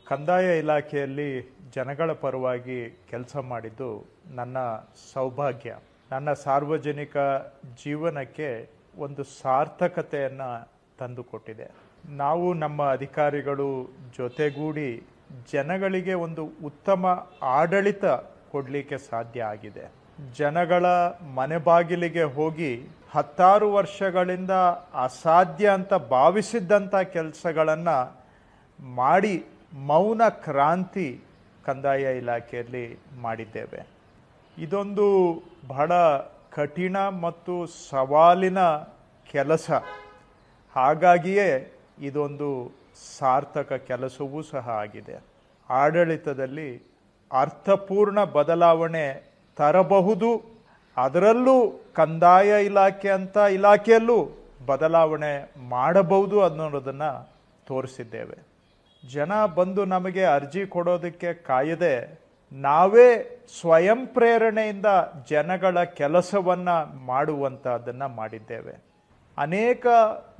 ಕಂದಾಯ ಇಲಾಖೆಯಲ್ಲಿ ಜನಗಳ ಪರವಾಗಿ ಕೆಲಸ ಮಾಡಿದ್ದು ನನ್ನ ಸೌಭಾಗ್ಯ. ನನ್ನ ಸಾರ್ವಜನಿಕ ಜೀವನಕ್ಕೆ ಒಂದು ಸಾರ್ಥಕತೆಯನ್ನು ತಂದುಕೊಟ್ಟಿದೆ. ನಾವು ನಮ್ಮ ಅಧಿಕಾರಿಗಳು ಜೊತೆಗೂಡಿ ಜನಗಳಿಗೆ ಒಂದು ಉತ್ತಮ ಆಡಳಿತ ಕೊಡಲಿಕ್ಕೆ ಸಾಧ್ಯ ಆಗಿದೆ. ಜನಗಳ ಮನೆ ಬಾಗಿಲಿಗೆ ಹೋಗಿ 10 ವರ್ಷಗಳಿಂದ ಅಸಾಧ್ಯ ಅಂತ ಭಾವಿಸಿದ್ದಂಥ ಕೆಲಸಗಳನ್ನು ಮಾಡಿ ಮೌನ ಕ್ರಾಂತಿ ಕಂದಾಯ ಇಲಾಖೆಯಲ್ಲಿ ಮಾಡಿದ್ದೇವೆ. ಇದೊಂದು ಬಹಳ ಕಠಿಣ ಮತ್ತು ಸವಾಲಿನ ಕೆಲಸ. ಹಾಗಾಗಿಯೇ ಇದೊಂದು ಸಾರ್ಥಕ ಕೆಲಸವೂ ಸಹ ಆಗಿದೆ. ಆಡಳಿತದಲ್ಲಿ ಅರ್ಥಪೂರ್ಣ ಬದಲಾವಣೆ ತರಬಹುದು, ಅದರಲ್ಲೂ ಕಂದಾಯ ಇಲಾಖೆ ಅಂತ ಇಲಾಖೆಯಲ್ಲೂ ಬದಲಾವಣೆ ಮಾಡಬಹುದು ಅನ್ನೋದನ್ನು ತೋರಿಸಿದ್ದೇವೆ. ಜನ ಬಂದು ನಮಗೆ ಅರ್ಜಿ ಕೊಡೋದಕ್ಕೆ ಕಾಯದೆ ನಾವೇ ಸ್ವಯಂ ಪ್ರೇರಣೆಯಿಂದ ಜನಗಳ ಕೆಲಸವನ್ನು ಮಾಡುವಂಥದ್ದನ್ನು ಮಾಡಿದ್ದೇವೆ. ಅನೇಕ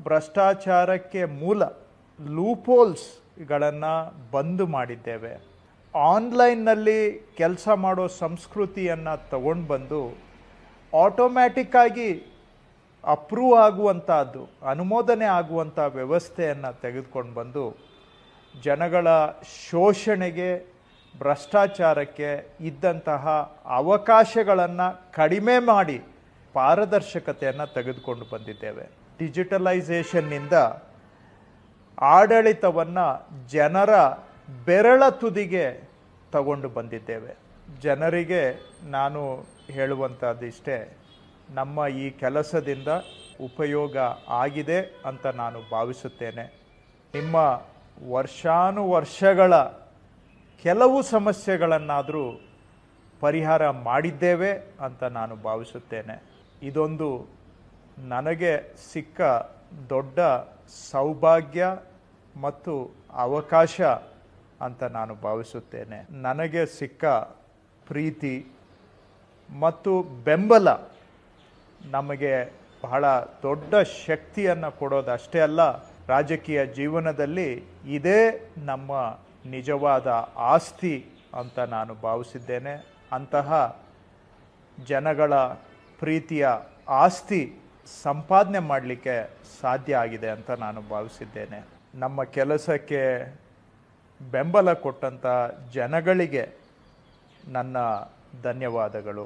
ಭ್ರಷ್ಟಾಚಾರಕ್ಕೆ ಮೂಲ ಲೂಪೋಲ್ಸ್ಗಳನ್ನು ಬಂದ್ ಮಾಡಿದ್ದೇವೆ. ಆನ್ಲೈನ್ನಲ್ಲಿ ಕೆಲಸ ಮಾಡೋ ಸಂಸ್ಕೃತಿಯನ್ನು ತಗೊಂಡು ಬಂದು ಆಟೋಮ್ಯಾಟಿಕ್ಕಾಗಿ ಅಪ್ರೂವ್ ಆಗುವಂಥದ್ದು, ಅನುಮೋದನೆ ಆಗುವಂಥ ವ್ಯವಸ್ಥೆಯನ್ನು ತೆಗೆದುಕೊಂಡು ಬಂದು ಜನಗಳ ಶೋಷಣೆಗೆ, ಭ್ರಷ್ಟಾಚಾರಕ್ಕೆ ಇದ್ದಂತಹ ಅವಕಾಶಗಳನ್ನು ಕಡಿಮೆ ಮಾಡಿ ಪಾರದರ್ಶಕತೆಯನ್ನು ತೆಗೆದುಕೊಂಡು ಬಂದಿದ್ದೇವೆ. ಡಿಜಿಟಲೈಸೇಷನ್ನಿಂದ ಆಡಳಿತವನ್ನು ಜನರ ಬೆರಳ ತುದಿಗೆ ತಗೊಂಡು ಬಂದಿದ್ದೇವೆ. ಜನರಿಗೆ ನಾನು ಹೇಳುವಂಥದ್ದಿಷ್ಟೇ, ನಮ್ಮ ಈ ಕೆಲಸದಿಂದ ಉಪಯೋಗ ಆಗಿದೆ ಅಂತ ನಾನು ಭಾವಿಸುತ್ತೇನೆ. ನಿಮ್ಮ ವರ್ಷಾನುವರ್ಷಗಳ ಕೆಲವು ಸಮಸ್ಯೆಗಳನ್ನಾದರೂ ಪರಿಹಾರ ಮಾಡಿದ್ದೇವೆ ಅಂತ ನಾನು ಭಾವಿಸುತ್ತೇನೆ. ಇದೊಂದು ನನಗೆ ಸಿಕ್ಕ ದೊಡ್ಡ ಸೌಭಾಗ್ಯ ಮತ್ತು ಅವಕಾಶ ಅಂತ ನಾನು ಭಾವಿಸುತ್ತೇನೆ. ನನಗೆ ಸಿಕ್ಕ ಪ್ರೀತಿ ಮತ್ತು ಬೆಂಬಲ ನಮಗೆ ಬಹಳ ದೊಡ್ಡ ಶಕ್ತಿಯನ್ನು ಕೊಡೋದಷ್ಟೇ ಅಲ್ಲ, ರಾಜಕೀಯ ಜೀವನದಲ್ಲಿ ಇದೇ ನಮ್ಮ ನಿಜವಾದ ಆಸ್ತಿ ಅಂತ ನಾನು ಭಾವಿಸಿದ್ದೇನೆ. ಅಂತಹ ಜನಗಳ ಪ್ರೀತಿಯ ಆಸ್ತಿ ಸಂಪಾದನೆ ಮಾಡಲಿಕ್ಕೆ ಸಾಧ್ಯ ಆಗಿದೆ ಅಂತ ನಾನು ಭಾವಿಸಿದ್ದೇನೆ. ನಮ್ಮ ಕೆಲಸಕ್ಕೆ ಬೆಂಬಲ ಕೊಟ್ಟಂಥ ಜನಗಳಿಗೆ ನನ್ನ ಧನ್ಯವಾದಗಳು.